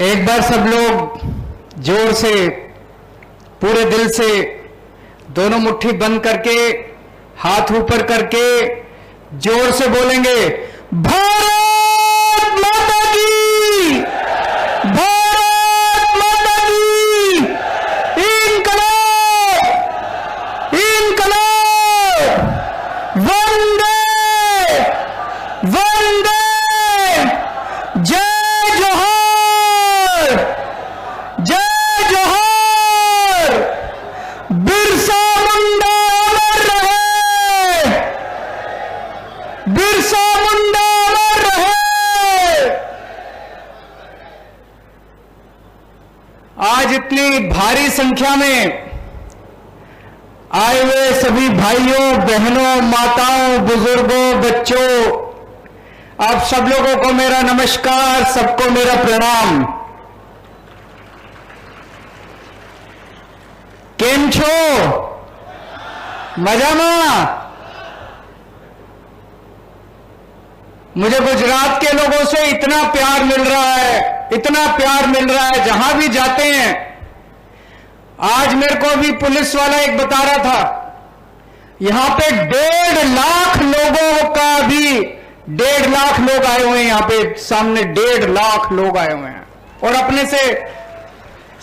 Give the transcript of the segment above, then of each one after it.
एक बार सब लोग जोर से, पूरे दिल से, दोनों मुट्ठी बंद करके, हाथ ऊपर करके जोर से बोलेंगे, भारत माता की, भारत माता की, इनकलाब, इनकलाब, वंदे वंदे, जय जोहर, जय जोहर, बिरसा मुंडा अमर रहे, बिरसा मुंडा अमर रहे। आज इतनी भारी संख्या में आए हुए सभी भाइयों, बहनों, माताओं, बुजुर्गों, बच्चों, आप सब लोगों को मेरा नमस्कार, सबको मेरा प्रणाम। केम छो? मजामा? मुझे गुजरात के लोगों से इतना प्यार मिल रहा है, इतना प्यार मिल रहा है, जहां भी जाते हैं। आज मेरे को भी पुलिस वाला एक बता रहा था, यहां पे 1.5 लाख लोगों का भी 1.5 लाख लोग आए हुए हैं, यहां पे सामने 1.5 लाख लोग आए हुए हैं, और अपने से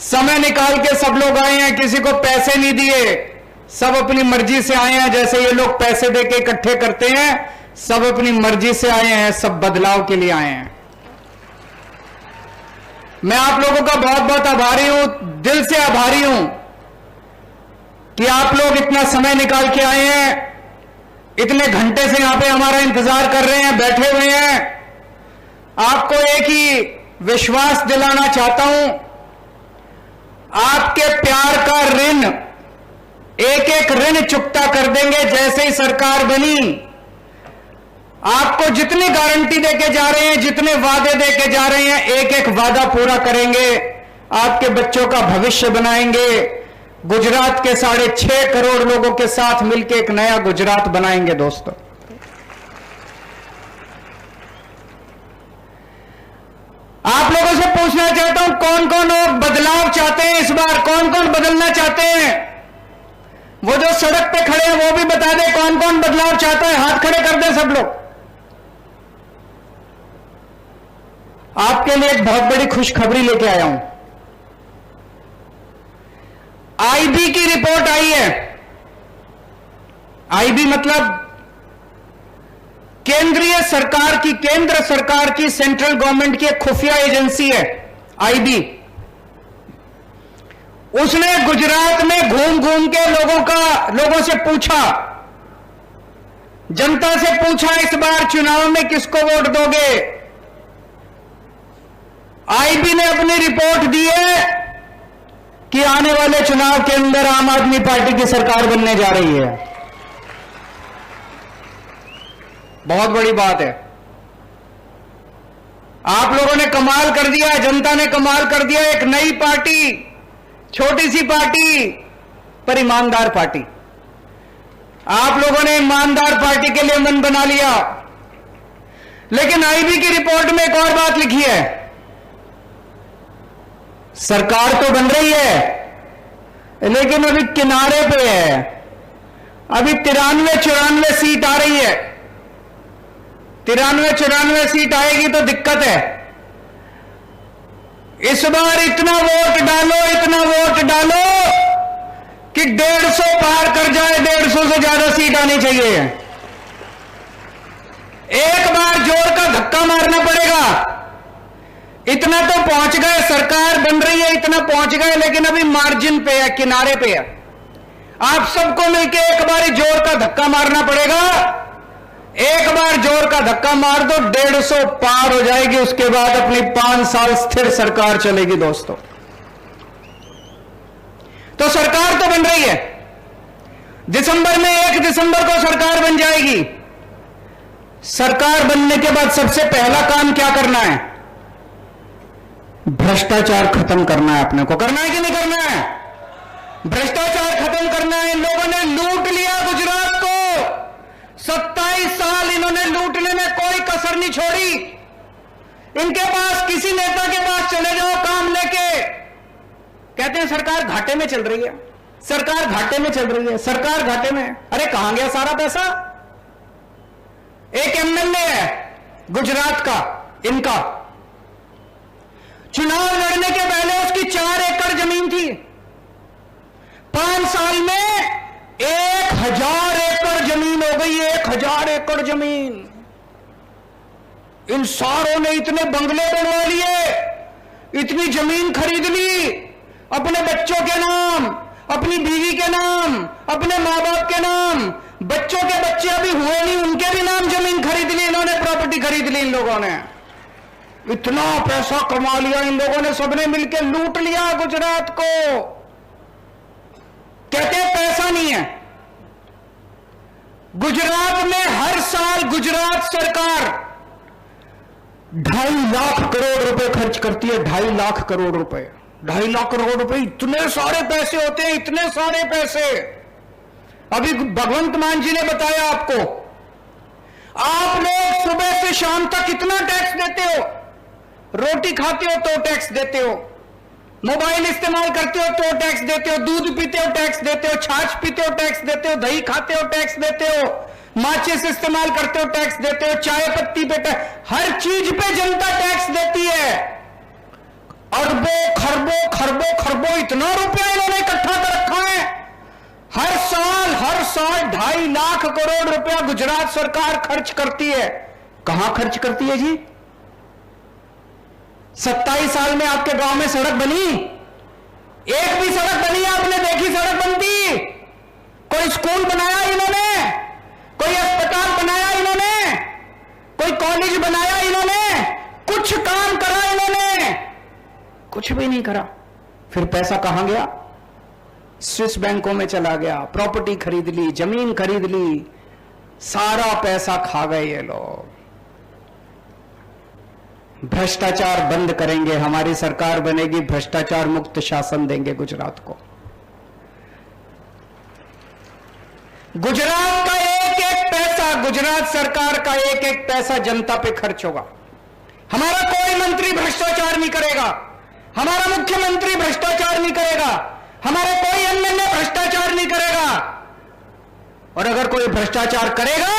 समय निकाल के सब लोग आए हैं, किसी को पैसे नहीं दिए, सब अपनी मर्जी से आए हैं। जैसे ये लोग पैसे देके इकट्ठे करते हैं, सब अपनी मर्जी से आए हैं, सब बदलाव के लिए आए हैं। मैं आप लोगों का बहुत बहुत आभारी हूं, दिल से आभारी हूं कि आप लोग इतना समय निकाल के आए हैं, इतने घंटे से यहां पे हमारा इंतजार कर रहे हैं, बैठे हुए हैं। आपको एक ही विश्वास दिलाना चाहता हूं, आपके प्यार का ऋण, एक एक ऋण चुकता कर देंगे जैसे ही सरकार बनी। आपको जितनी गारंटी देके जा रहे हैं, जितने वादे देके जा रहे हैं, एक एक वादा पूरा करेंगे। आपके बच्चों का भविष्य बनाएंगे, गुजरात के 6.5 करोड़ लोगों के साथ मिलकर एक नया गुजरात बनाएंगे। दोस्तों, आप लोगों से पूछना चाहता हूं, कौन कौन लोग बदलाव चाहते हैं इस बार? कौन कौन बदलना चाहते हैं? वो जो सड़क पे खड़े हैं वो भी बता दे, कौन कौन बदलाव चाहता है, हाथ खड़े कर दे सब लोग। आपके लिए एक बहुत बड़ी खुशखबरी लेके आया हूं। आईबी की रिपोर्ट आई है। आईबी मतलब केंद्रीय सरकार की, केंद्र सरकार की, सेंट्रल गवर्नमेंट की एक खुफिया एजेंसी है आईबी। उसने गुजरात में घूम घूम के लोगों से पूछा, जनता से पूछा, इस बार चुनाव में किसको वोट दोगे? आईबी ने अपनी रिपोर्ट दी है कि आने वाले चुनाव के अंदर आम आदमी पार्टी की सरकार बनने जा रही है। बहुत बड़ी बात है। आप लोगों ने कमाल कर दिया, जनता ने कमाल कर दिया। एक नई पार्टी, छोटी सी पार्टी पर ईमानदार पार्टी। आप लोगों ने ईमानदार पार्टी के लिए मन बना लिया। लेकिन आईबी की रिपोर्ट में एक और बात लिखी है, सरकार तो बन रही है लेकिन अभी किनारे पे है। अभी 93-94 सीट आ रही है। 93-94 सीट आएगी तो दिक्कत है। इस बार इतना वोट डालो, इतना वोट डालो कि 150 पार कर जाए, 150 से ज्यादा सीट आनी चाहिए। एक बार जोर का धक्का मारना पड़ेगा। इतना तो पहुंच गए, सरकार बन रही है, इतना पहुंच गए, लेकिन अभी मार्जिन पे है, किनारे पे है। आप सबको मिलकर एक बार जोर का धक्का मारना पड़ेगा। एक बार जोर का धक्का मार दो, 150 पार हो जाएगी। उसके बाद अपनी 5 साल स्थिर सरकार चलेगी। दोस्तों, तो सरकार तो बन रही है। दिसंबर में 1 दिसंबर को सरकार बन जाएगी। सरकार बनने के बाद सबसे पहला काम क्या करना है? भ्रष्टाचार खत्म करना है। अपने को करना है कि नहीं करना है? भ्रष्टाचार खत्म करना है। इन लोगों ने लूट लिया गुजरात को। 27 साल इन्होंने लूटने में कोई कसर नहीं छोड़ी। इनके पास, किसी नेता के पास चले जाओ काम लेके, कहते हैं सरकार घाटे में चल रही है, सरकार घाटे में चल रही है, सरकार घाटे में। अरे कहां गया सारा पैसा? एक एमएलए है गुजरात का, इनका चुनाव लड़ने के पहले उसकी 4 एकड़ जमीन थी, 5 साल में 1000 एकड़ जमीन हो गई, 1000 एकड़ जमीन। इन सारों ने इतने बंगले बनवा लिए, इतनी जमीन खरीद ली अपने बच्चों के नाम, अपनी बीवी के नाम, अपने मां बाप के नाम, बच्चों के बच्चे अभी हुए नहीं उनके भी नाम जमीन खरीद ली इन्होंने, प्रॉपर्टी खरीद ली इन लोगों ने। इतना पैसा कमा लिया इन लोगों ने, सबने मिलकर लूट लिया गुजरात को। कहते हैं पैसा नहीं है। गुजरात में हर साल गुजरात सरकार 2.5 लाख करोड़ रुपए खर्च करती है, 2.5 लाख करोड़ रुपए, 2.5 लाख करोड़ रुपए, इतने सारे पैसे होते हैं, इतने सारे पैसे। अभी भगवंत मान जी ने बताया आपको, आप लोग सुबह से शाम तक कितना टैक्स देते हो? रोटी खाते हो तो टैक्स देते हो, मोबाइल इस्तेमाल करते हो तो टैक्स देते हो, दूध पीते हो टैक्स देते हो, छाछ पीते हो टैक्स देते हो, दही खाते हो टैक्स देते हो, माचिस इस्तेमाल करते हो टैक्स देते हो, चाय पत्ती पे टैक्स, हर चीज पे जनता टैक्स देती है। अरबों खरबों खरबों खरबों इतना रुपया इन्होंने इकट्ठा कर रखा है। हर साल 2.5 लाख करोड़ रुपया गुजरात सरकार खर्च करती है। कहां खर्च करती है जी? 27 साल में आपके गांव में सड़क बनी? एक भी सड़क बनी आपने देखी सड़क बनती? कोई स्कूल बनाया इन्होंने? कोई अस्पताल बनाया इन्होंने? कोई कॉलेज बनाया इन्होंने? कुछ काम करा इन्होंने? कुछ भी नहीं करा। फिर पैसा कहां गया? स्विस बैंकों में चला गया, प्रॉपर्टी खरीद ली, जमीन खरीद ली, सारा पैसा खा गए ये लोग। भ्रष्टाचार बंद करेंगे, हमारी सरकार बनेगी, भ्रष्टाचार मुक्त शासन देंगे गुजरात को। गुजरात का एक एक पैसा, गुजरात सरकार का एक एक पैसा जनता पे खर्च होगा। हमारा कोई मंत्री भ्रष्टाचार नहीं करेगा, हमारा मुख्यमंत्री भ्रष्टाचार नहीं करेगा, हमारे कोई एमएलए भ्रष्टाचार नहीं करेगा। और अगर कोई भ्रष्टाचार करेगा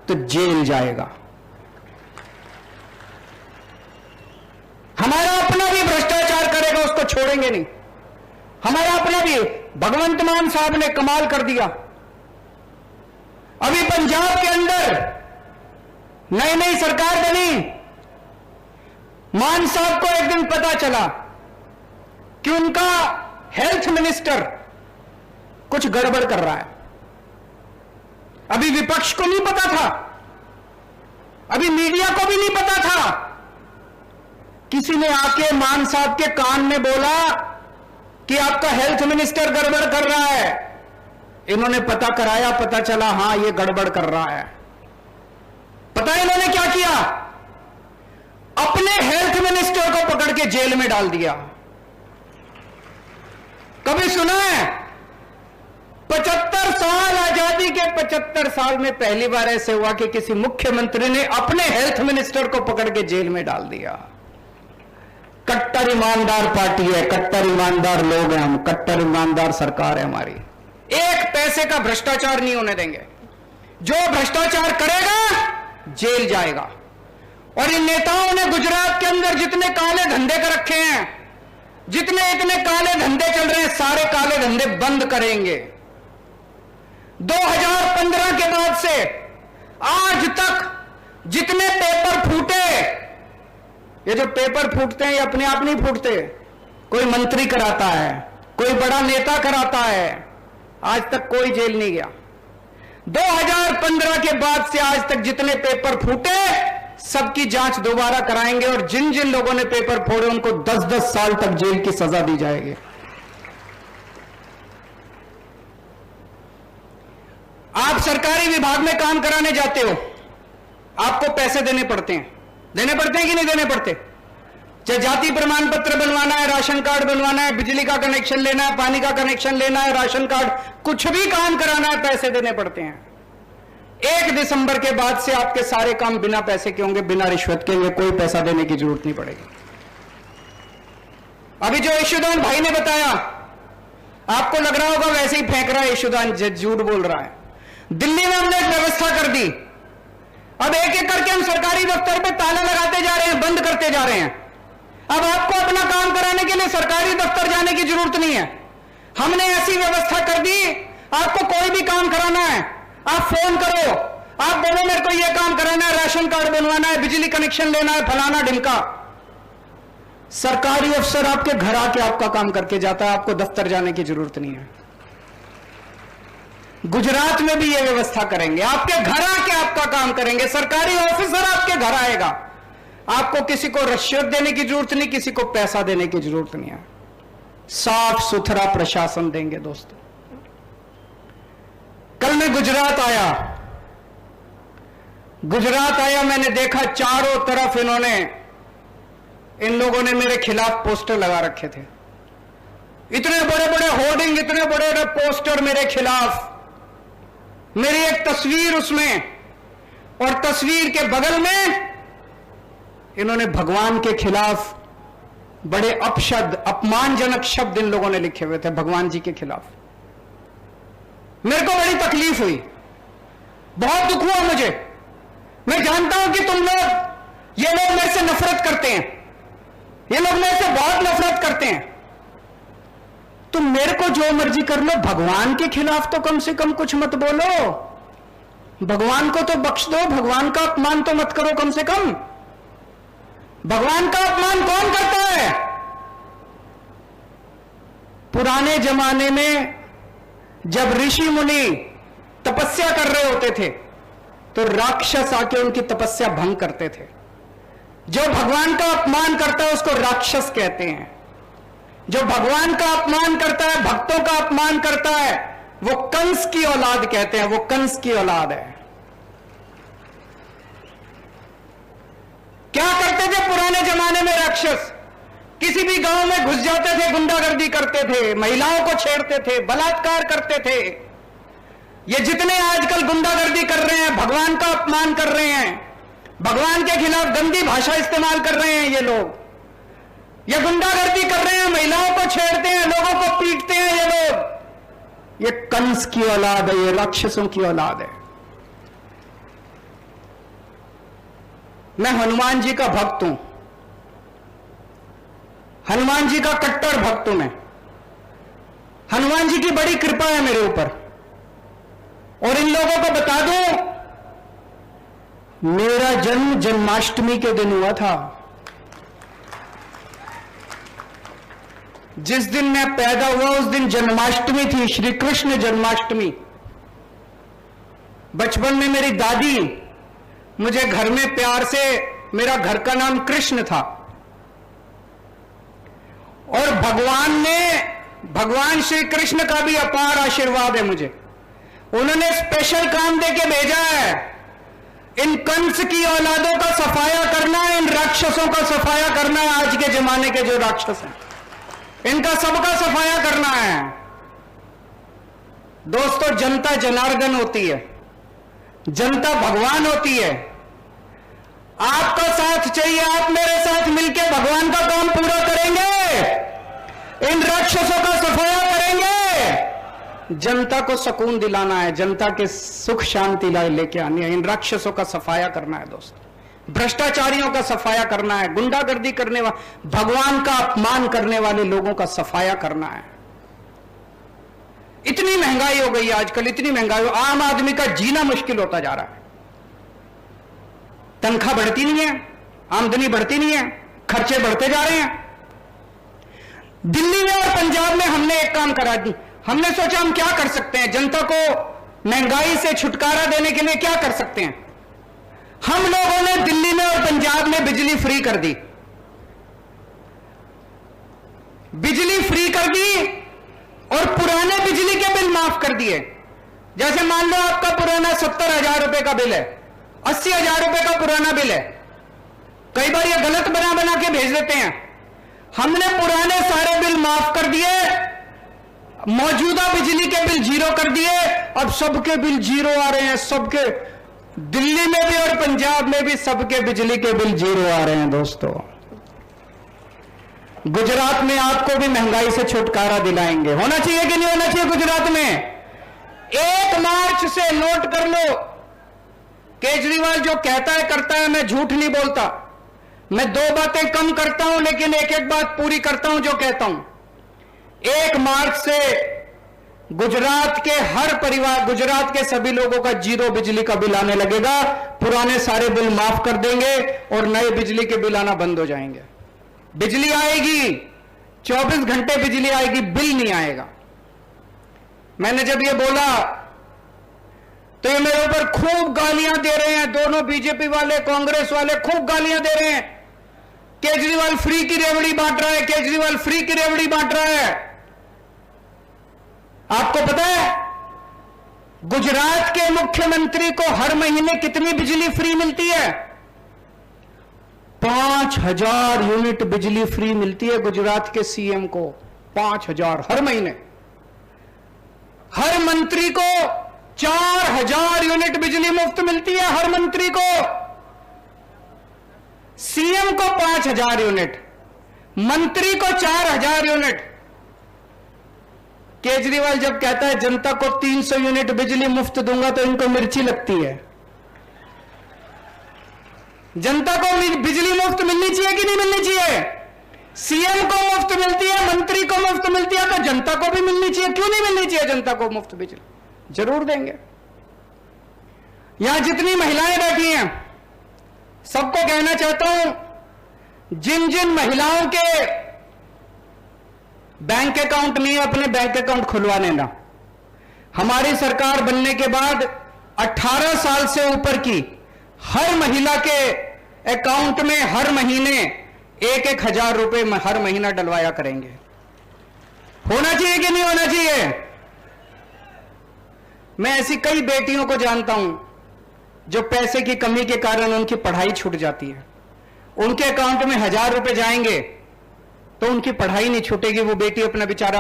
तो जेल जाएगा। हमारा अपना भी भ्रष्टाचार करेगा, उसको छोड़ेंगे नहीं। हमारा अपना भी, भगवंत मान साहब ने कमाल कर दिया। अभी पंजाब के अंदर नई नई सरकार बनी, मान साहब को एक दिन पता चला कि उनका हेल्थ मिनिस्टर कुछ गड़बड़ कर रहा है। अभी विपक्ष को नहीं पता था, अभी मीडिया को भी नहीं पता था। किसी ने आके मान साहब के कान में बोला कि आपका हेल्थ मिनिस्टर गड़बड़ कर रहा है। इन्होंने पता कराया, पता चला हां ये गड़बड़ कर रहा है। पता है इन्होंने क्या किया? अपने हेल्थ मिनिस्टर को पकड़ के जेल में डाल दिया। कभी सुना है? 75 साल आजादी के 75 साल में पहली बार ऐसे हुआ कि किसी मुख्यमंत्री ने अपने हेल्थ मिनिस्टर को पकड़ के जेल में डाल दिया। कट्टर ईमानदार पार्टी है, कट्टर ईमानदार लोग हैं हम, कट्टर ईमानदार सरकार है हमारी। एक पैसे का भ्रष्टाचार नहीं होने देंगे। जो भ्रष्टाचार करेगा जेल जाएगा। और इन नेताओं ने गुजरात के अंदर जितने काले धंधे कर रखे हैं, जितने इतने काले धंधे चल रहे हैं, सारे काले धंधे बंद करेंगे। 2015 के बाद से आज तक जितने पेपर फूटे, ये जो पेपर फूटते हैं ये अपने आप नहीं फूटते, कोई मंत्री कराता है, कोई बड़ा नेता कराता है। आज तक कोई जेल नहीं गया। 2015 के बाद से आज तक जितने पेपर फूटे सबकी जांच दोबारा कराएंगे और जिन जिन लोगों ने पेपर फोड़े उनको 10-10 साल तक जेल की सजा दी जाएगी। आप सरकारी विभाग में काम कराने जाते हो, आपको पैसे देने पड़ते हैं। देने पड़ते हैं कि नहीं देने पड़ते? चाहे जाति प्रमाण पत्र बनवाना है, राशन कार्ड बनवाना है, बिजली का कनेक्शन लेना है, पानी का कनेक्शन लेना है, राशन कार्ड, कुछ भी काम कराना है, पैसे देने पड़ते हैं। 1 दिसंबर के बाद से आपके सारे काम बिना पैसे के होंगे, बिना रिश्वत के होंगे, कोई पैसा देने की जरूरत नहीं पड़ेगी। अभी जो यशोदान भाई ने बताया, आपको लग रहा होगा वैसे ही फेंक रहा है यशोदान, झूठ बोल रहा है। दिल्ली में हमने एक व्यवस्था कर दी, अब एक एक करके हम सरकारी दफ्तर पे ताला लगाते जा रहे हैं, बंद करते जा रहे हैं। अब आपको अपना काम कराने के लिए सरकारी दफ्तर जाने की जरूरत नहीं है। हमने ऐसी व्यवस्था कर दी, आपको कोई भी काम कराना है आप फोन करो, आप बोलो मेरे को यह काम कराना है, राशन कार्ड बनवाना है, बिजली कनेक्शन लेना है, फलाना ढिमका, सरकारी अफसर आपके घर आके आपका काम करके जाता है, आपको दफ्तर जाने की जरूरत नहीं है। गुजरात में भी यह व्यवस्था करेंगे, आपके घर आके आपका काम करेंगे, सरकारी ऑफिसर आपके घर आएगा, आपको किसी को रिश्वत देने की जरूरत नहीं, किसी को पैसा देने की जरूरत नहीं है। साफ सुथरा प्रशासन देंगे दोस्तों। कल मैं गुजरात आया, मैंने देखा चारों तरफ इन लोगों ने मेरे खिलाफ पोस्टर लगा रखे थे, इतने बड़े बड़े होर्डिंग, इतने बड़े बड़े पोस्टर मेरे खिलाफ, मेरी एक तस्वीर उसमें, और तस्वीर के बगल में इन्होंने भगवान के खिलाफ बड़े अपशब्द, अपमानजनक शब्द इन लोगों ने लिखे हुए थे भगवान जी के खिलाफ। मेरे को बड़ी तकलीफ हुई, बहुत दुख हुआ मुझे। मैं जानता हूं कि ये लोग मेरे से नफरत करते हैं, ये लोग मेरे से बहुत नफरत करते हैं। तुम मेरे को जो मर्जी कर लो, भगवान के खिलाफ तो कम से कम कुछ मत बोलो, भगवान को तो बख्श दो, भगवान का अपमान तो मत करो कम से कम। भगवान का अपमान कौन करता है? पुराने जमाने में जब ऋषि मुनि तपस्या कर रहे होते थे तो राक्षस आके उनकी तपस्या भंग करते थे। जो भगवान का अपमान करता है उसको राक्षस कहते हैं। जो भगवान का अपमान करता है, भक्तों का अपमान करता है, वो कंस की औलाद कहते हैं, वो कंस की औलाद है। क्या करते थे पुराने जमाने में राक्षस? किसी भी गांव में घुस जाते थे, गुंडागर्दी करते थे, महिलाओं को छेड़ते थे, बलात्कार करते थे। ये जितने आजकल गुंडागर्दी कर रहे हैं, भगवान का अपमान कर रहे हैं, भगवान के खिलाफ गंदी भाषा इस्तेमाल कर रहे हैं, ये लोग ये गुंडागर्दी कर रहे हैं, महिलाओं को छेड़ते हैं, लोगों को पीटते हैं, ये लोग, ये कंस की औलाद है, ये राक्षसों की औलाद है। मैं हनुमान जी का भक्त हूं, हनुमान जी का कट्टर भक्त हूं मैं। हनुमान जी की बड़ी कृपा है मेरे ऊपर। और इन लोगों को बता दूं, मेरा जन्म जन्माष्टमी के दिन हुआ था। जिस दिन मैं पैदा हुआ उस दिन जन्माष्टमी थी, श्री कृष्ण जन्माष्टमी। बचपन में मेरी दादी मुझे घर में प्यार से, मेरा घर का नाम कृष्ण था, और भगवान श्री कृष्ण का भी अपार आशीर्वाद है मुझे। उन्होंने स्पेशल काम देके भेजा है, इन कंस की औलादों का सफाया करना है, इन राक्षसों का सफाया करना है। आज के जमाने के जो राक्षस हैं, इनका सबका सफाया करना है। दोस्तों, जनता जनार्दन होती है, जनता भगवान होती है। आपका साथ चाहिए, आप मेरे साथ मिलकर भगवान का काम पूरा करेंगे, इन राक्षसों का सफाया करेंगे। जनता को सुकून दिलाना है, जनता के सुख शांति लेके आनी है, इन राक्षसों का सफाया करना है दोस्तों। भ्रष्टाचारियों का सफाया करना है, गुंडागर्दी करने वाले, भगवान का अपमान करने वाले लोगों का सफाया करना है। इतनी महंगाई हो गई आजकल, इतनी महंगाई, आम आदमी का जीना मुश्किल होता जा रहा है। तनख्वाह बढ़ती नहीं है, आमदनी बढ़ती नहीं है, खर्चे बढ़ते जा रहे हैं। दिल्ली में और पंजाब में हमने एक काम करा दी। हमने सोचा हम क्या कर सकते हैं, जनता को महंगाई से छुटकारा देने के लिए क्या कर सकते हैं। हम लोगों ने दिल्ली में और पंजाब में बिजली फ्री कर दी। बिजली फ्री कर दी और पुराने बिजली के बिल माफ कर दिए। जैसे मान लो आपका पुराना 70,000 रुपए का बिल है, 80,000 रुपए का पुराना बिल है। कई बार ये गलत बना के भेज देते हैं। हमने पुराने सारे बिल माफ कर दिए मौजूदा बिजली के बिल जीरो कर दिए, अब सबके बिल जीरो आ रहे हैं। सबके, दिल्ली में भी और पंजाब में भी सबके बिजली के बिल जीरो आ रहे हैं। दोस्तों, गुजरात में आपको भी महंगाई से छुटकारा दिलाएंगे। होना चाहिए कि नहीं होना चाहिए? गुजरात में 1 मार्च से नोट कर लो, केजरीवाल जो कहता है करता है, मैं झूठ नहीं बोलता। मैं 2 बातें कम करता हूं लेकिन एक बात पूरी करता हूं जो कहता हूं। 1 मार्च से गुजरात के हर परिवार, गुजरात के सभी लोगों का जीरो बिजली का बिल आने लगेगा। पुराने सारे बिल माफ कर देंगे और नए बिजली के बिल आना बंद हो जाएंगे। बिजली आएगी, 24 घंटे बिजली आएगी, बिल नहीं आएगा। मैंने जब ये बोला तो ये मेरे ऊपर खूब गालियां दे रहे हैं, दोनों बीजेपी वाले कांग्रेस वाले खूब गालियां दे रहे हैं। केजरीवाल फ्री की रेवड़ी बांट रहा है, केजरीवाल फ्री की रेवड़ी बांट रहा है। आपको पता है गुजरात के मुख्यमंत्री को हर महीने कितनी बिजली फ्री मिलती है? 5000 यूनिट बिजली फ्री मिलती है गुजरात के सीएम को। 5000 हर महीने। हर मंत्री को 4000 यूनिट बिजली मुफ्त मिलती है, हर मंत्री को। सीएम को 5000 यूनिट, मंत्री को 4000 यूनिट। केजरीवाल जब कहता है जनता को 300 यूनिट बिजली मुफ्त दूंगा तो इनको मिर्ची लगती है। जनता को बिजली मुफ्त मिलनी चाहिए कि नहीं मिलनी चाहिए? सीएम को मुफ्त मिलती है, मंत्री को मुफ्त मिलती है, तो जनता को भी मिलनी चाहिए। क्यों नहीं मिलनी चाहिए जनता को मुफ्त बिजली? जरूर देंगे। यहां जितनी महिलाएं बैठी हैं सबको कहना चाहता हूं, जिन जिन महिलाओं के बैंक अकाउंट नहीं है अपने बैंक अकाउंट खुलवा लेना। हमारी सरकार बनने के बाद 18 साल से ऊपर की हर महिला के अकाउंट में हर महीने 1-1 हजार रुपए हर महीना डलवाया करेंगे। होना चाहिए कि नहीं होना चाहिए? मैं ऐसी कई बेटियों को जानता हूं जो पैसे की कमी के कारण उनकी पढ़ाई छूट जाती है। उनके अकाउंट में 1000 रुपए जाएंगे तो उनकी पढ़ाई नहीं छूटेगी, वो बेटी अपना बेचारा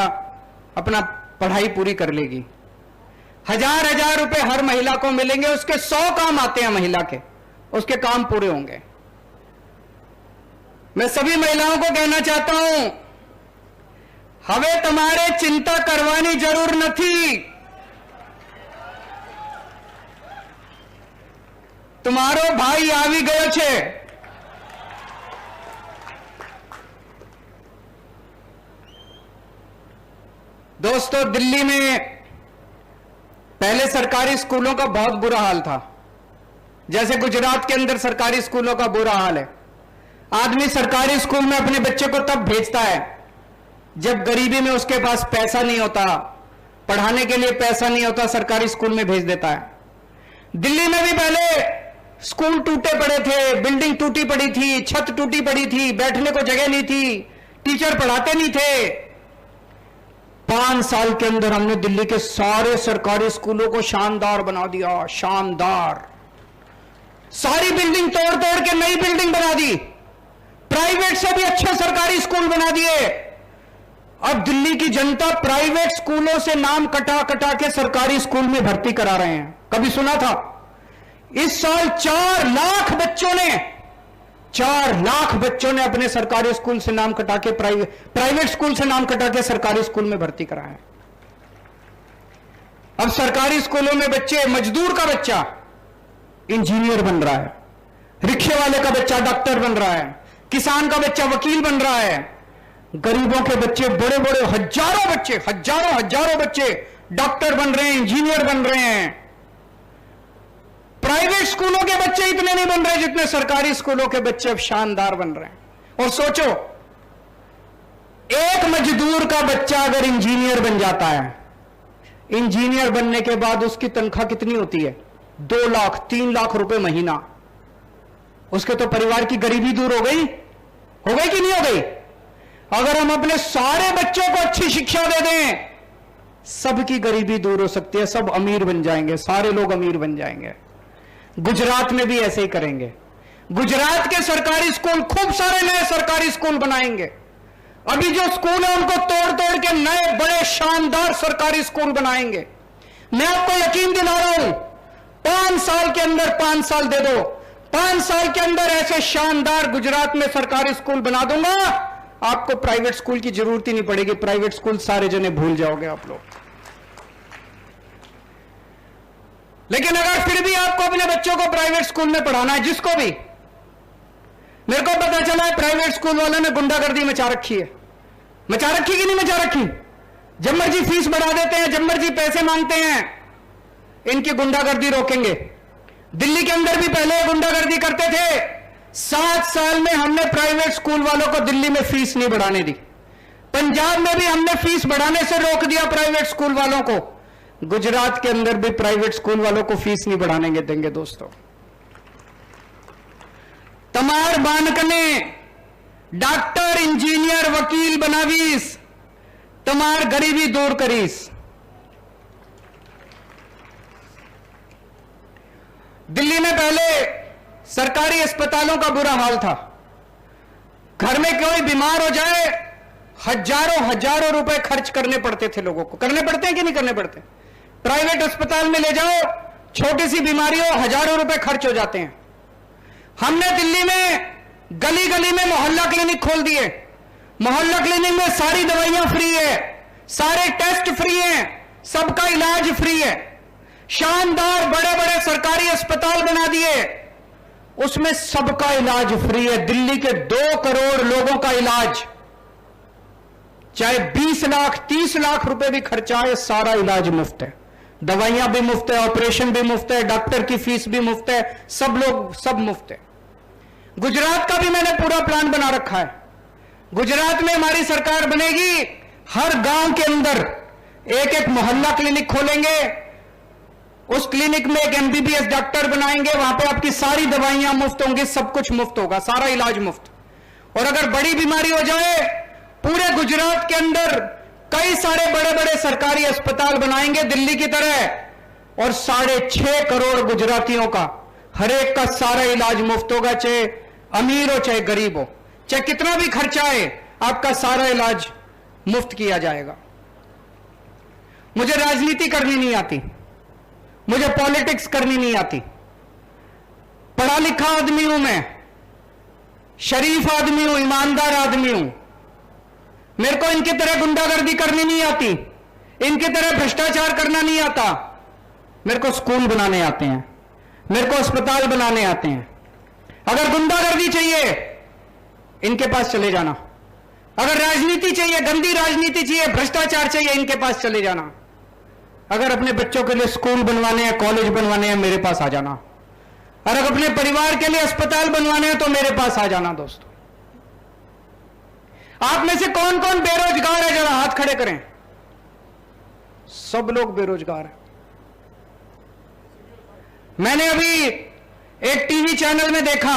अपना पढ़ाई पूरी कर लेगी। 1000 रुपए हर महिला को मिलेंगे, उसके 100 काम आते हैं महिला के, उसके काम पूरे होंगे। मैं सभी महिलाओं को कहना चाहता हूं, हमें तुम्हारे चिंता करवानी जरूर नहीं। तुम्हारो भाई आवी गयो छे। दोस्तों, दिल्ली में पहले सरकारी स्कूलों का बहुत बुरा हाल था, जैसे गुजरात के अंदर सरकारी स्कूलों का बुरा हाल है। आदमी सरकारी स्कूल में अपने बच्चे को तब भेजता है जब गरीबी में उसके पास पैसा नहीं होता, पढ़ाने के लिए पैसा नहीं होता, सरकारी स्कूल में भेज देता है। दिल्ली में भी पहले स्कूल टूटे पड़े थे, बिल्डिंग टूटी पड़ी थी, छत टूटी पड़ी थी, बैठने को जगह नहीं थी, टीचर पढ़ाते नहीं थे। 5 साल के अंदर हमने दिल्ली के सारे सरकारी स्कूलों को शानदार बना दिया। शानदार। सारी बिल्डिंग तोड़ तोड़ के नई बिल्डिंग बना दी, प्राइवेट से भी अच्छे सरकारी स्कूल बना दिए। अब दिल्ली की जनता प्राइवेट स्कूलों से नाम कटा कटा के सरकारी स्कूल में भर्ती करा रहे हैं। कभी सुना था? इस साल 4 लाख बच्चों ने अपने सरकारी स्कूल से नाम कटा के प्राइवेट स्कूल से नाम कटा के सरकारी स्कूल में भर्ती कराया। अब सरकारी स्कूलों में बच्चे, मजदूर का बच्चा इंजीनियर बन रहा है, रिक्शे वाले का बच्चा डॉक्टर बन रहा है, किसान का बच्चा वकील बन रहा है, गरीबों के बच्चे, बड़े बड़े हजारों बच्चे डॉक्टर बन रहे हैं, इंजीनियर बन रहे हैं। प्राइवेट स्कूलों के बच्चे इतने नहीं बन रहे जितने सरकारी स्कूलों के बच्चे अब शानदार बन रहे हैं। और सोचो, एक मजदूर का बच्चा अगर इंजीनियर बन जाता है, इंजीनियर बनने के बाद उसकी तनख्वाह कितनी होती है? 2 लाख 3 लाख रुपए महीना। उसके तो परिवार की गरीबी दूर हो गई कि नहीं हो गई? अगर हम अपने सारे बच्चों को अच्छी शिक्षा दे दें, सबकी गरीबी दूर हो सकती है, सब अमीर बन जाएंगे, सारे लोग अमीर बन जाएंगे। गुजरात में भी ऐसे ही करेंगे। गुजरात के सरकारी स्कूल, खूब सारे नए सरकारी स्कूल बनाएंगे अभी जो स्कूल है उनको तोड़ तोड़ के नए बड़े शानदार सरकारी स्कूल बनाएंगे। मैं आपको यकीन दिला रहा हूं, 5 साल के अंदर, 5 साल दे दो, 5 साल के अंदर ऐसे शानदार गुजरात में सरकारी स्कूल बना दूंगा, आपको प्राइवेट स्कूल की जरूरत ही नहीं पड़ेगी। प्राइवेट स्कूल सारे जने भूल जाओगे आप लोग। लेकिन अगर फिर भी आपको अपने बच्चों को प्राइवेट स्कूल में पढ़ाना है, जिसको भी, मेरे को पता चला है प्राइवेट स्कूल वालों ने गुंडागर्दी मचा रखी है। मचा रखी कि नहीं मचा रखी? जब मर्जी फीस बढ़ा देते हैं, जब मर्जी पैसे मांगते हैं। इनकी गुंडागर्दी रोकेंगे। दिल्ली के अंदर भी पहले गुंडागर्दी करते थे। 7 साल में हमने प्राइवेट स्कूल वालों को दिल्ली में फीस नहीं बढ़ाने दी। पंजाब में भी हमने फीस बढ़ाने से रोक दिया प्राइवेट स्कूल वालों को। गुजरात के अंदर भी प्राइवेट स्कूल वालों को फीस नहीं बढ़ाने देंगे दोस्तों। तमार बानकने डॉक्टर, इंजीनियर, वकील बनावीस, तमार गरीबी दूर करीस। दिल्ली में पहले सरकारी अस्पतालों का बुरा हाल था। घर में कोई बीमार हो जाए, हजारों रुपए खर्च करने पड़ते थे लोगों को। करने पड़ते हैं कि नहीं करने पड़ते? प्राइवेट अस्पताल में ले जाओ, छोटी सी बीमारी हो, हजारों रुपए खर्च हो जाते हैं। हमने दिल्ली में गली गली में मोहल्ला क्लिनिक खोल दिए। मोहल्ला क्लिनिक में सारी दवाइयां फ्री है, सारे टेस्ट फ्री हैं, सबका इलाज फ्री है। शानदार बड़े बड़े सरकारी अस्पताल बना दिए, उसमें सबका इलाज फ्री है। दिल्ली के 2 करोड़ लोगों का इलाज, चाहे 20 लाख 30 लाख रुपए भी खर्चा है, सारा इलाज मुफ्त है। दवाइयां भी मुफ्त है, ऑपरेशन भी मुफ्त है, डॉक्टर की फीस भी मुफ्त है, सब मुफ्त है। गुजरात का भी मैंने पूरा प्लान बना रखा है। गुजरात में हमारी सरकार बनेगी, हर गांव के अंदर एक एक मोहल्ला क्लिनिक खोलेंगे। उस क्लिनिक में एक एमबीबीएस डॉक्टर बनाएंगे, वहां पे आपकी सारी दवाइयां मुफ्त होंगी, सब कुछ मुफ्त होगा, सारा इलाज मुफ्त। और अगर बड़ी बीमारी हो जाए, पूरे गुजरात के अंदर कई सारे बड़े बड़े सरकारी अस्पताल बनाएंगे दिल्ली की तरह, और 6.5 करोड़ गुजरातियों का हर एक का सारा इलाज मुफ्त होगा, चाहे अमीर हो चाहे गरीब हो, चाहे कितना भी खर्चा है, आपका सारा इलाज मुफ्त किया जाएगा। मुझे राजनीति करनी नहीं आती, मुझे पॉलिटिक्स करनी नहीं आती। पढ़ा लिखा आदमी हूं मैं, शरीफ आदमी हूं, ईमानदार आदमी हूं। मेरे को इनकी तरह गुंडागर्दी करनी नहीं आती, इनकी तरह भ्रष्टाचार करना नहीं आता। मेरे को स्कूल बनाने आते हैं, मेरे को अस्पताल बनाने आते हैं। अगर गुंडागर्दी चाहिए, इनके पास चले जाना। अगर राजनीति चाहिए, गंदी राजनीति चाहिए, भ्रष्टाचार चाहिए, इनके पास चले जाना। अगर अपने बच्चों के लिए स्कूल बनवाने हैं, कॉलेज बनवाने हैं, मेरे पास आ जाना। अगर अपने परिवार के लिए अस्पताल बनवाने हैं तो मेरे पास आ जाना। दोस्तों, आप में से कौन कौन बेरोजगार है, जरा हाथ खड़े करें। सब लोग बेरोजगार हैं। मैंने अभी एक टीवी चैनल में देखा,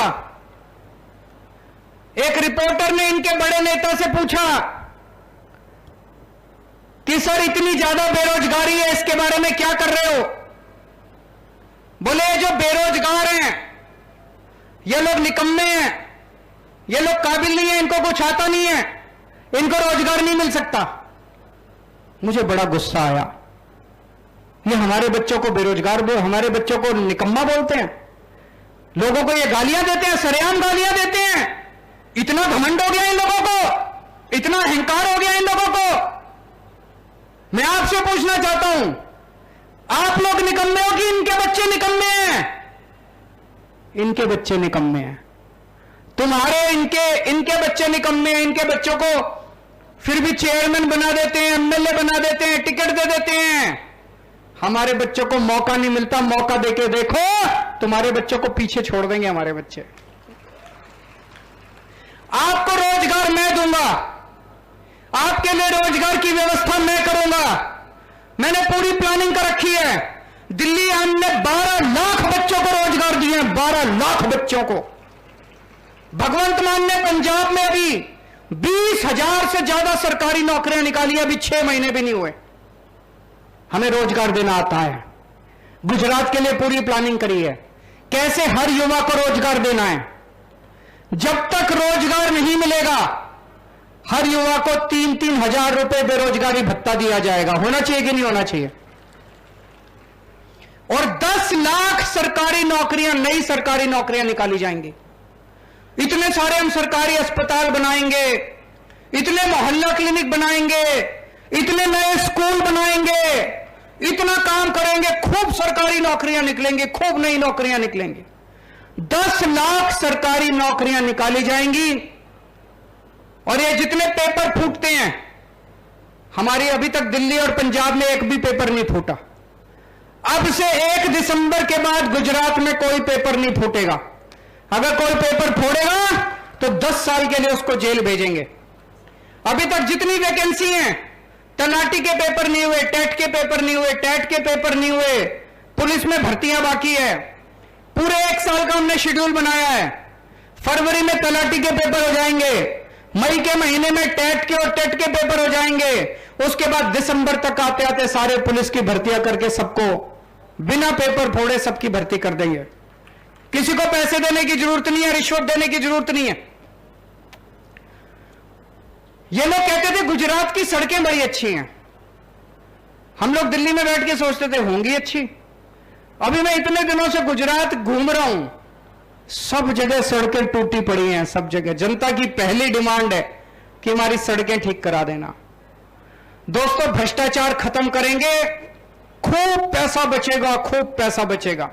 एक रिपोर्टर ने इनके बड़े नेता से पूछा कि सर इतनी ज्यादा बेरोजगारी है, इसके बारे में क्या कर रहे हो? बोले जो बेरोजगार हैं ये लोग निकम्मे हैं, ये लोग काबिल नहीं है, इनको कुछ आता नहीं है, इनको रोजगार नहीं मिल सकता। मुझे बड़ा गुस्सा आया। ये हमारे बच्चों को बेरोजगार हमारे बच्चों को निकम्मा बोलते हैं, लोगों को ये गालियां देते हैं, सरेआम गालियां देते हैं। इतना घमंड हो गया इन लोगों को, इतना अहंकार हो गया इन लोगों को। मैं आपसे पूछना चाहता हूं, आप लोग निकम्मे हो कि इनके बच्चे निकम्मे हैं? इनके बच्चे निकम्मे हैं। तुम्हारे इनके बच्चे निकम्मे हैं। इनके बच्चों को फिर भी चेयरमैन बना देते हैं, एमएलए बना देते हैं, टिकट दे देते हैं। हमारे बच्चों को मौका नहीं मिलता। मौका देके देखो, तुम्हारे बच्चों को पीछे छोड़ देंगे हमारे बच्चे। आपको रोजगार मैं दूंगा, आपके लिए रोजगार की व्यवस्था मैं करूंगा। मैंने पूरी प्लानिंग कर रखी है। दिल्ली हमने 12 लाख बच्चों को रोजगार दिए हैं, 12 लाख बच्चों को। भगवंत मान ने पंजाब में अभी 20,000 से ज्यादा सरकारी नौकरियां निकाली, अभी 6 महीने भी नहीं हुए। हमें रोजगार देना आता है। गुजरात के लिए पूरी प्लानिंग करी है, कैसे हर युवा को रोजगार देना है। जब तक रोजगार नहीं मिलेगा, हर युवा को 3-3 हजार रुपए बेरोजगारी भत्ता दिया जाएगा। होना चाहिए कि नहीं होना चाहिए? और 10 लाख सरकारी नौकरियां, नई सरकारी नौकरियां निकाली जाएंगी। इतने सारे हम सरकारी अस्पताल बनाएंगे, इतने मोहल्ला क्लिनिक बनाएंगे, इतने नए स्कूल बनाएंगे, इतना काम करेंगे, खूब सरकारी नौकरियां निकलेंगी, खूब नई नौकरियां निकलेंगी। 10 लाख सरकारी नौकरियां निकाली जाएंगी। और ये जितने पेपर फूटते हैं, हमारी अभी तक दिल्ली और पंजाब में एक भी पेपर नहीं फूटा। अब से 1 दिसंबर के बाद गुजरात में कोई पेपर नहीं फूटेगा। अगर कोई पेपर फोड़ेगा तो 10 साल के लिए उसको जेल भेजेंगे। अभी तक जितनी वैकेंसी हैं, तलाटी के पेपर नहीं हुए, टेट के पेपर नहीं हुए, टैट के पेपर नहीं हुए, पुलिस में भर्तियां बाकी है। पूरे 1 साल का हमने शेड्यूल बनाया है। फरवरी में तलाटी के पेपर हो जाएंगे, मई के महीने में टैट के और टेट के पेपर हो जाएंगे। उसके बाद दिसंबर तक आते आते सारे पुलिस की भर्तियां करके सबको बिना पेपर फोड़े सबकी भर्ती कर देंगे। किसी को पैसे देने की जरूरत नहीं है, रिश्वत देने की जरूरत नहीं है। ये लोग कहते थे गुजरात की सड़कें बड़ी अच्छी हैं। हम लोग दिल्ली में बैठ के सोचते थे होंगी अच्छी। अभी मैं इतने दिनों से गुजरात घूम रहा हूं, सब जगह सड़कें टूटी पड़ी हैं, सब जगह। जनता की पहली डिमांड है कि हमारी सड़कें ठीक करा देना। दोस्तों, भ्रष्टाचार खत्म करेंगे, खूब पैसा बचेगा, खूब पैसा बचेगा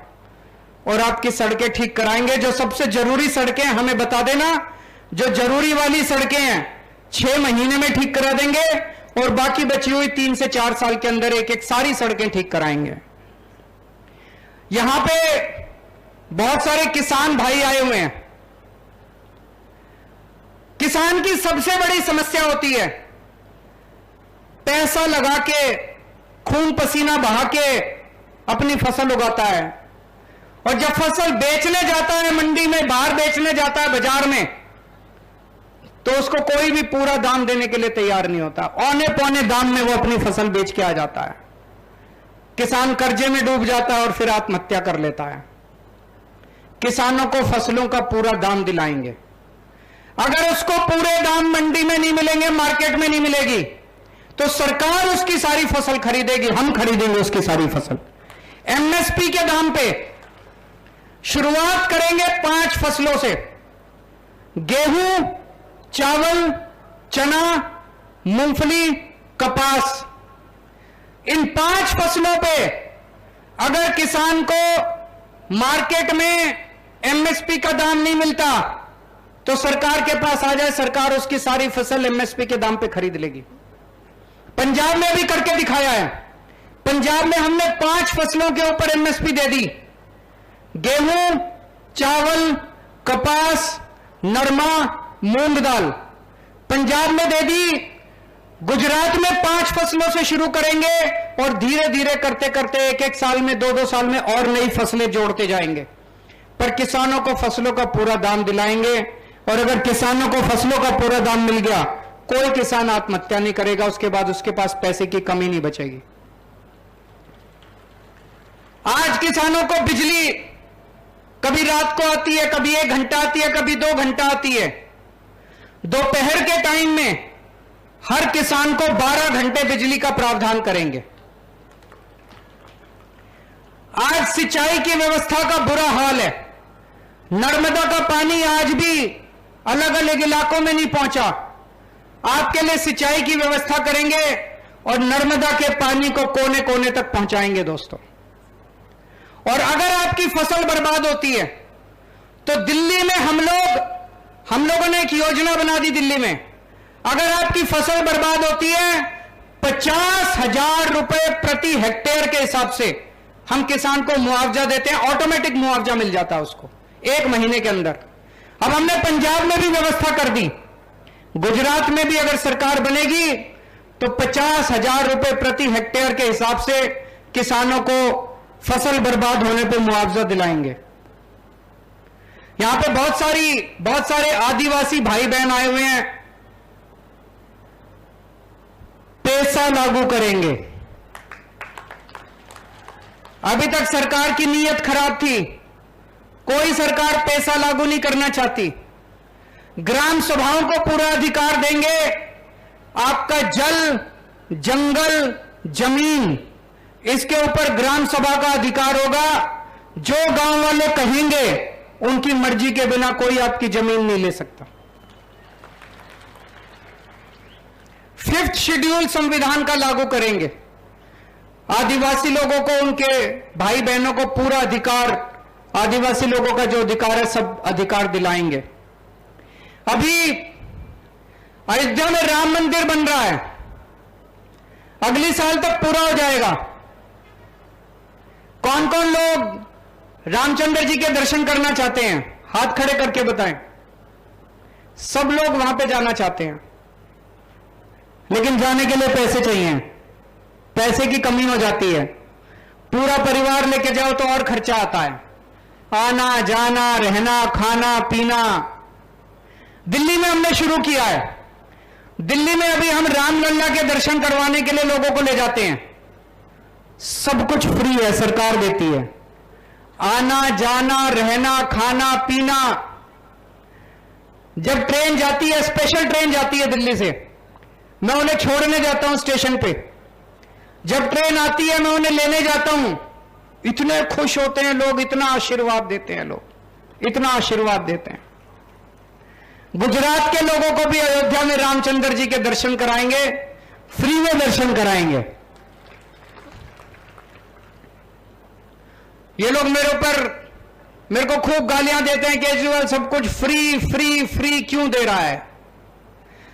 और आपकी सड़कें ठीक कराएंगे। जो सबसे जरूरी सड़कें हमें बता देना, जो जरूरी वाली सड़कें हैं 6 महीने में ठीक करा देंगे और बाकी बची हुई 3 से 4 साल के अंदर एक एक सारी सड़कें ठीक कराएंगे। यहां पे बहुत सारे किसान भाई आए हुए हैं। किसान की सबसे बड़ी समस्या होती है पैसा लगा के, खून पसीना बहा के अपनी फसल उगाता है और जब फसल बेचने जाता है मंडी में, बाहर बेचने जाता है बाजार में, तो उसको कोई भी पूरा दाम देने के लिए तैयार नहीं होता। औने पौने दाम में वो अपनी फसल बेच के आ जाता है। किसान कर्जे में डूब जाता है और फिर आत्महत्या कर लेता है। किसानों को फसलों का पूरा दाम दिलाएंगे। अगर उसको पूरे दाम मंडी में नहीं मिलेंगे, मार्केट में नहीं मिलेगी, तो सरकार उसकी सारी फसल खरीदेगी, हम खरीदेंगे उसकी सारी फसल एमएसपी के दाम पे। शुरुआत करेंगे 5 फसलों से, गेहूं, चावल, चना, मूंगफली, कपास। इन 5 फसलों पे अगर किसान को मार्केट में एमएसपी का दाम नहीं मिलता तो सरकार के पास आ जाए, सरकार उसकी सारी फसल एमएसपी के दाम पे खरीद लेगी। पंजाब में भी करके दिखाया है। पंजाब में हमने 5 फसलों के ऊपर एमएसपी दे दी, गेहूं, चावल, कपास, नरमा, मूंग दाल। पंजाब में दे दी। गुजरात में 5 फसलों से शुरू करेंगे और धीरे धीरे करते करते 1-1 साल में, 2-2 साल में और नई फसलें जोड़ते जाएंगे। पर किसानों को फसलों का पूरा दाम दिलाएंगे और अगर किसानों को फसलों का पूरा दाम मिल गया, कोई किसान आत्महत्या नहीं करेगा। उसके बाद उसके पास पैसे की कमी नहीं बचेगी। आज किसानों को बिजली कभी रात को आती है, कभी 1 घंटा आती है, कभी 2 घंटा आती है। दोपहर के टाइम में हर किसान को 12 घंटे बिजली का प्रावधान करेंगे। आज सिंचाई की व्यवस्था का बुरा हाल है। नर्मदा का पानी आज भी अलग अलग इलाकों में नहीं पहुंचा। आपके लिए सिंचाई की व्यवस्था करेंगे और नर्मदा के पानी को कोने कोने तक पहुंचाएंगे दोस्तों। और अगर आपकी फसल बर्बाद होती है तो दिल्ली में हम लोगों ने एक योजना बना दी। दिल्ली में अगर आपकी फसल बर्बाद होती है 50,000 रुपए प्रति हेक्टेयर के हिसाब से हम किसान को मुआवजा देते हैं। ऑटोमेटिक मुआवजा मिल जाता है उसको 1 महीने के अंदर। अब हमने पंजाब में भी व्यवस्था कर दी। गुजरात में भी अगर सरकार बनेगी तो 50,000 रुपए प्रति हेक्टेयर के हिसाब से किसानों को फसल बर्बाद होने पर मुआवजा दिलाएंगे। यहां पे बहुत सारे आदिवासी भाई बहन आए हुए हैं। पैसा लागू करेंगे। अभी तक सरकार की नीयत खराब थी। कोई सरकार पैसा लागू नहीं करना चाहती। ग्राम सभाओं को पूरा अधिकार देंगे। आपका जल, जंगल, जमीन, इसके ऊपर ग्राम सभा का अधिकार होगा। जो गांव वाले कहेंगे उनकी मर्जी के बिना कोई आपकी जमीन नहीं ले सकता। 5th शेड्यूल संविधान का लागू करेंगे। आदिवासी लोगों को, उनके भाई बहनों को पूरा अधिकार, आदिवासी लोगों का जो अधिकार है सब अधिकार दिलाएंगे। अभी अयोध्या में राम मंदिर बन रहा है, अगले साल तक पूरा हो जाएगा। कौन कौन लोग रामचंद्र जी के दर्शन करना चाहते हैं? हाथ खड़े करके बताएं। सब लोग वहां पे जाना चाहते हैं, लेकिन जाने के लिए पैसे चाहिए। पैसे की कमी हो जाती है। पूरा परिवार लेके जाओ तो और खर्चा आता है, आना जाना, रहना, खाना पीना। दिल्ली में हमने शुरू किया है। दिल्ली में अभी हम रामलला के दर्शन करवाने के लिए लोगों को ले जाते हैं। सब कुछ फ्री है, सरकार देती है। आना जाना, रहना, खाना पीना। जब ट्रेन जाती है, स्पेशल ट्रेन जाती है दिल्ली से, मैं उन्हें छोड़ने जाता हूं स्टेशन पे। जब ट्रेन आती है मैं उन्हें लेने जाता हूं। इतने खुश होते हैं लोग, इतना आशीर्वाद देते हैं लोग, इतना आशीर्वाद देते हैं। गुजरात के लोगों को भी अयोध्या में रामचंद्र जी के दर्शन कराएंगे, फ्री में दर्शन कराएंगे। ये लोग मेरे को खूब गालियां देते हैं, केजरीवाल सब कुछ फ्री फ्री फ्री क्यों दे रहा है।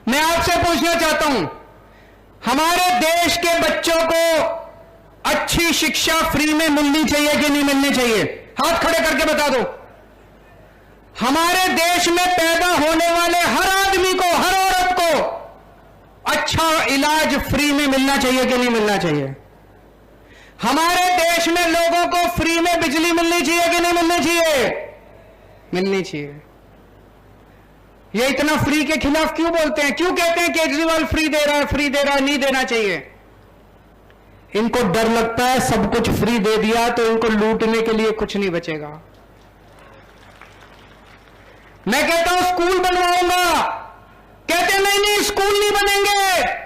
मैं आपसे पूछना चाहता हूं, हमारे देश के बच्चों को अच्छी शिक्षा फ्री में मिलनी चाहिए कि नहीं मिलनी चाहिए? हाथ खड़े करके बता दो। हमारे देश में पैदा होने वाले हर आदमी को, हर औरत को अच्छा इलाज फ्री में मिलना चाहिए कि नहीं मिलना चाहिए? हमारे देश में लोगों को फ्री में बिजली मिलनी चाहिए कि नहीं मिलनी चाहिए? मिलनी चाहिए। ये इतना फ्री के खिलाफ क्यों बोलते हैं? क्यों कहते हैं केजरीवाल फ्री दे रहा है, फ्री दे रहा है, नहीं देना चाहिए? इनको डर लगता है सब कुछ फ्री दे दिया तो इनको लूटने के लिए कुछ नहीं बचेगा। मैं कहता हूं स्कूल बनवाऊंगा, कहते नहीं नहीं स्कूल नहीं बनेंगे।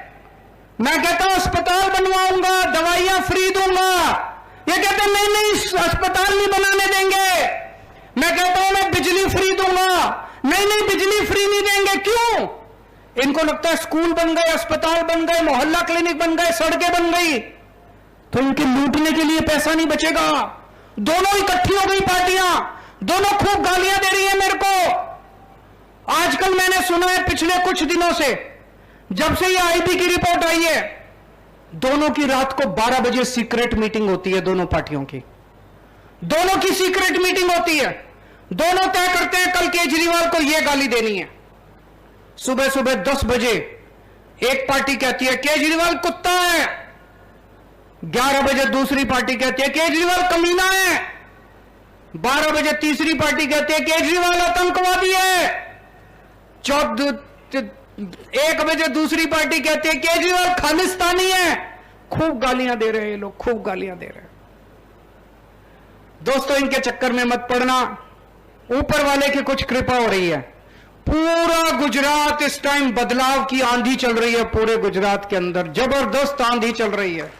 मैं कहता हूं अस्पताल बनवाऊंगा, दवाइयां फ्री दूंगा, ये कहते नहीं नहीं अस्पताल नहीं बनाने देंगे। मैं कहता हूं मैं बिजली फ्री दूंगा, नहीं नहीं बिजली फ्री नहीं देंगे। क्यों? इनको लगता है स्कूल बन गए, अस्पताल बन गए, मोहल्ला क्लिनिक बन गए, सड़कें बन गई तो इनके लूटने के लिए पैसा नहीं बचेगा। दोनों इकट्ठी हो गई पार्टियां, दोनों खूब गालियां दे रही है मेरे को। आजकल मैंने सुना है पिछले कुछ दिनों से, जब से ये आईबी की रिपोर्ट आई है, दोनों की रात को 12 बजे सीक्रेट मीटिंग होती है। दोनों पार्टियों की, दोनों की सीक्रेट मीटिंग होती है। दोनों तय करते हैं कल केजरीवाल को यह गाली देनी है। सुबह सुबह 10 बजे एक पार्टी कहती है केजरीवाल कुत्ता है, 11 बजे दूसरी पार्टी कहती है केजरीवाल कमीना है, 12 बजे तीसरी पार्टी कहती है केजरीवाल आतंकवादी है, 1 बजे दूसरी पार्टी कहती है केजरीवाल खालिस्तानी है। खूब गालियां दे रहे हैं ये लोग, खूब गालियां दे रहे हैं। दोस्तों इनके चक्कर में मत पड़ना, ऊपर वाले की कुछ कृपा हो रही है। पूरा गुजरात इस टाइम बदलाव की आंधी चल रही है। पूरे गुजरात के अंदर जबरदस्त आंधी चल रही है।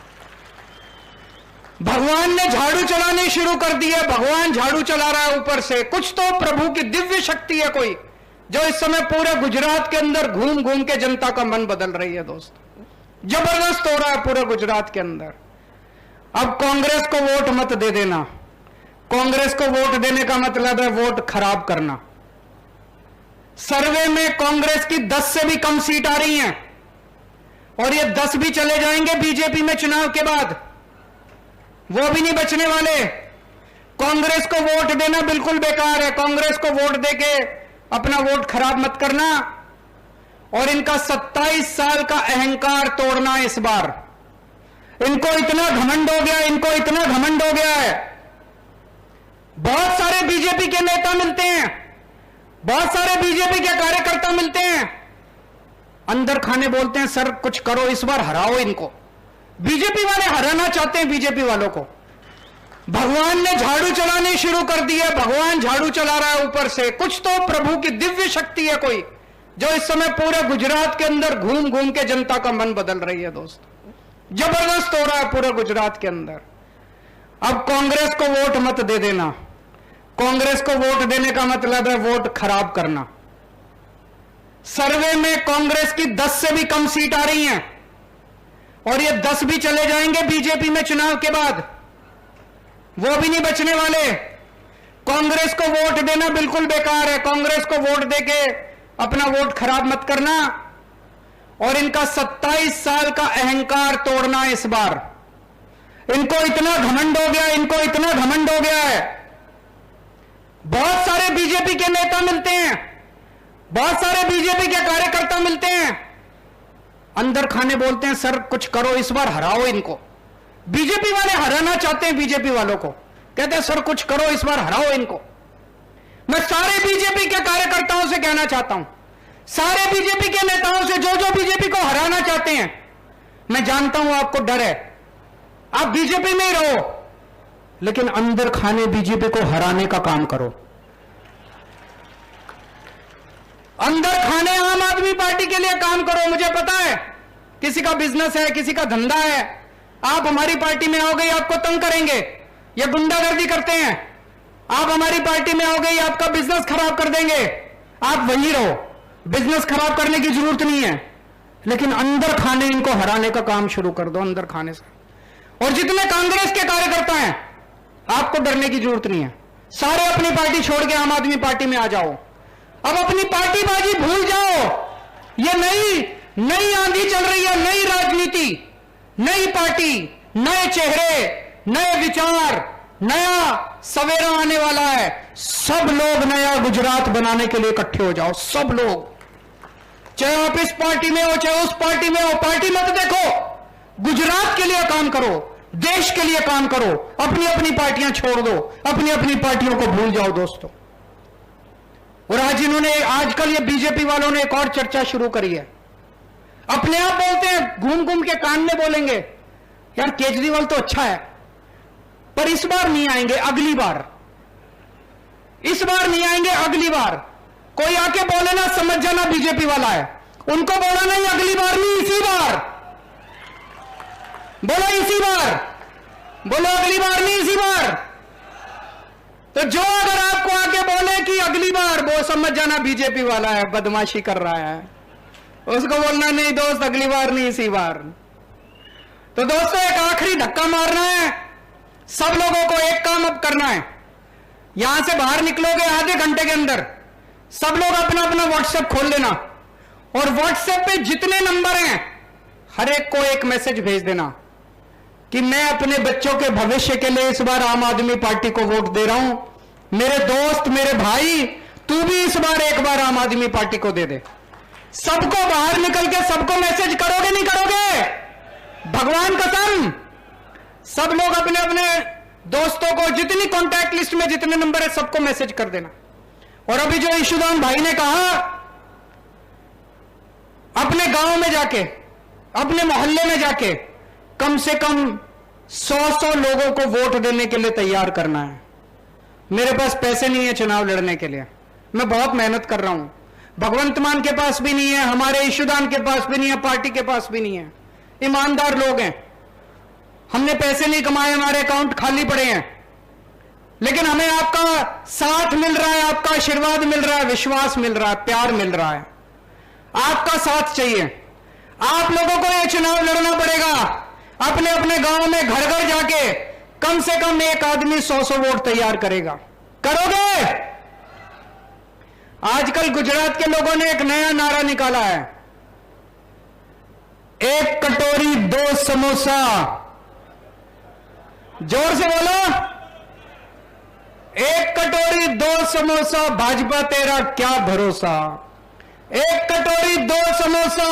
भगवान ने झाड़ू चलाने शुरू कर दी है। भगवान झाड़ू चला रहा है ऊपर से। कुछ तो प्रभु की दिव्य शक्ति है कोई, जो इस समय पूरे गुजरात के अंदर घूम घूम के जनता का मन बदल रही है। दोस्त जबरदस्त हो रहा है पूरे गुजरात के अंदर। अब कांग्रेस को वोट मत दे देना। कांग्रेस को वोट देने का मतलब है वोट खराब करना। सर्वे में कांग्रेस की 10 से भी कम सीट आ रही हैं और ये 10 भी चले जाएंगे बीजेपी में चुनाव के बाद, वो भी नहीं बचने वाले। कांग्रेस को वोट देना बिल्कुल बेकार है। कांग्रेस को वोट देके अपना वोट खराब मत करना और इनका 27 साल का अहंकार तोड़ना इस बार। इनको इतना घमंड हो गया, इनको इतना घमंड हो गया है। बहुत सारे बीजेपी के नेता मिलते हैं, बहुत सारे बीजेपी के कार्यकर्ता मिलते हैं, अंदर खाने बोलते हैं सर कुछ करो, इस बार हराओ इनको। बीजेपी वाले हराना चाहते हैं बीजेपी वालों को। भगवान ने झाड़ू चलाने शुरू कर दिए, भगवान झाड़ू चला रहा है ऊपर से। कुछ तो प्रभु की दिव्य शक्ति है कोई, जो इस समय पूरे गुजरात के अंदर घूम घूम के जनता का मन बदल रही है दोस्त। जबरदस्त हो रहा है पूरे गुजरात के अंदर। अब कांग्रेस को वोट मत दे देना। कांग्रेस को वोट देने का मतलब है वोट खराब करना। सर्वे में कांग्रेस की 10 से भी कम सीट आ रही हैं, और ये 10 भी चले जाएंगे बीजेपी में चुनाव के बाद, वो भी नहीं बचने वाले। कांग्रेस को वोट देना बिल्कुल बेकार है। कांग्रेस को वोट देके अपना वोट खराब मत करना। और इनका 27 साल का अहंकार तोड़ना इस बार। इनको इतना घमंड हो गया, इनको इतना घमंड हो गया है। बहुत सारे बीजेपी के नेता मिलते हैं, बहुत सारे बीजेपी के कार्यकर्ता मिलते हैं, अंदर खाने बोलते हैं सर कुछ करो, इस बार हराओ इनको। बीजेपी वाले हराना चाहते हैं बीजेपी वालों को, कहते हैं सर कुछ करो, इस बार हराओ इनको। मैं सारे बीजेपी के कार्यकर्ताओं से कहना चाहता हूं, सारे बीजेपी के नेताओं से, जो जो बीजेपी को हराना चाहते हैं, मैं जानता हूं आपको डर है, आप बीजेपी में ही रहो, लेकिन अंदर खाने बीजेपी को हराने का काम करो। अंदर खाने आम आदमी पार्टी के लिए काम करो। मुझे पता है किसी का बिजनेस है, किसी का धंधा है, आप हमारी पार्टी में आओगे आपको तंग करेंगे, ये गुंडागर्दी करते हैं। आप हमारी पार्टी में आओगे आपका बिजनेस खराब कर देंगे, आप वहीं रहो, बिजनेस खराब करने की जरूरत नहीं है, लेकिन अंदर खाने इनको हराने का काम शुरू कर दो, अंदर खाने से। और जितने कांग्रेस के कार्यकर्ता हैं, आपको डरने की जरूरत नहीं है, सारे अपनी पार्टी छोड़ के आम आदमी पार्टी में आ जाओ। अब अपनी पार्टी बाजी भूल जाओ। ये नई आंधी चल रही है, नई राजनीति, नई पार्टी, नए चेहरे, नए विचार, नया सवेरा आने वाला है। सब लोग नया गुजरात बनाने के लिए इकट्ठे हो जाओ, सब लोग, चाहे आप इस पार्टी में हो चाहे उस पार्टी में हो, पार्टी मत देखो, गुजरात के लिए काम करो, देश के लिए काम करो, अपनी अपनी पार्टियां छोड़ दो, अपनी अपनी पार्टियों को भूल जाओ दोस्तों। और आज इन्होंने, आजकल ये बीजेपी वालों ने एक और चर्चा शुरू करी है, अपने आप बोलते हैं, घूम घूम के कान में बोलेंगे यार केजरीवाल तो अच्छा है, पर इस बार नहीं आएंगे, अगली बार, इस बार नहीं आएंगे, अगली बार। कोई आके बोले ना समझ जाना बीजेपी वाला है, उनको बोला नहीं अगली बार नहीं, इसी बार बोलो, इसी बार बोलो, अगली बार नहीं इसी बार। तो जो अगर आपको आके बोले कि अगली बार, वो समझ जाना बीजेपी वाला है, बदमाशी कर रहा है, उसको बोलना नहीं दोस्त अगली बार नहीं इसी बार। तो दोस्तों एक आखिरी धक्का मारना है, सब लोगों को एक काम अब करना है, यहां से बाहर निकलोगे आधे घंटे के अंदर, सब लोग अपना अपना व्हाट्सएप खोल लेना, और व्हाट्सएप पे जितने नंबर हैं हर एक को एक मैसेज भेज देना कि मैं अपने बच्चों के भविष्य के लिए इस बार आम आदमी पार्टी को वोट दे रहा हूं, मेरे दोस्त, मेरे भाई, तू भी इस बार एक बार आम आदमी पार्टी को दे दे। सबको बाहर निकल के सबको मैसेज करोगे नहीं करोगे? भगवान कसम, सब लोग अपने अपने दोस्तों को, जितनी कॉन्टैक्ट लिस्ट में जितने नंबर है सबको मैसेज कर देना। और अभी जो ईशुदान भाई ने कहा, अपने गांव में जाके, अपने मोहल्ले में जाके कम से कम 100 लोगों को वोट देने के लिए तैयार करना है। मेरे पास पैसे नहीं है चुनाव लड़ने के लिए, मैं बहुत मेहनत कर रहा हूं, भगवंत मान के पास भी नहीं है, हमारे ईशुदान के पास भी नहीं है, पार्टी के पास भी नहीं है, ईमानदार लोग हैं, हमने पैसे नहीं कमाए, हमारे अकाउंट खाली पड़े हैं, लेकिन हमें आपका साथ मिल रहा है, आपका आशीर्वाद मिल रहा है, विश्वास मिल रहा है, प्यार मिल रहा है, आपका साथ चाहिए। आप लोगों को यह चुनाव लड़ना पड़ेगा, अपने अपने गांव में घर घर जाके कम से कम एक आदमी 100 वोट तैयार करेगा। करोगे? आजकल गुजरात के लोगों ने एक नया नारा निकाला है, एक कटोरी 2 समोसा। जोर से बोलो, एक कटोरी 2 समोसा, भाजपा तेरा क्या भरोसा। एक कटोरी 2 समोसा,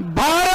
भारत